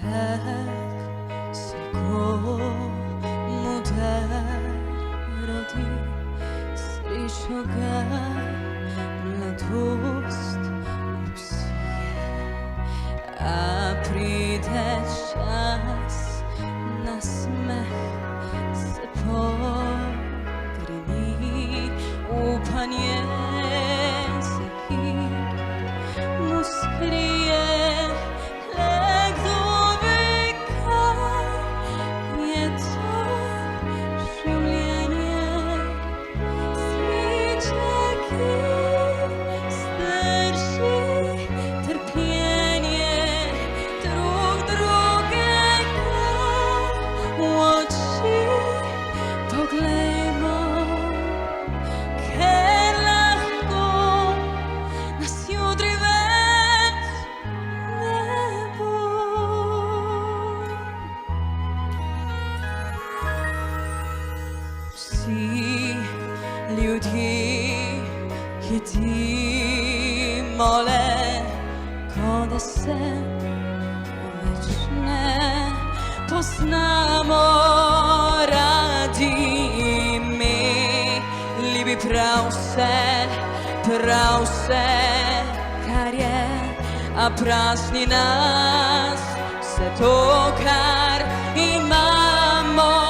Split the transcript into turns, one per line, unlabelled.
tak se komu darodi sričnoga mladost obsije, a pride čas na smeh se pogreni, upanje se mu skrije. Vsi ljudje, ki ti mole, ko da se več ne poznamo, radi imeli bi prav vse, kar je, a prazni nas vse to, kar imamo.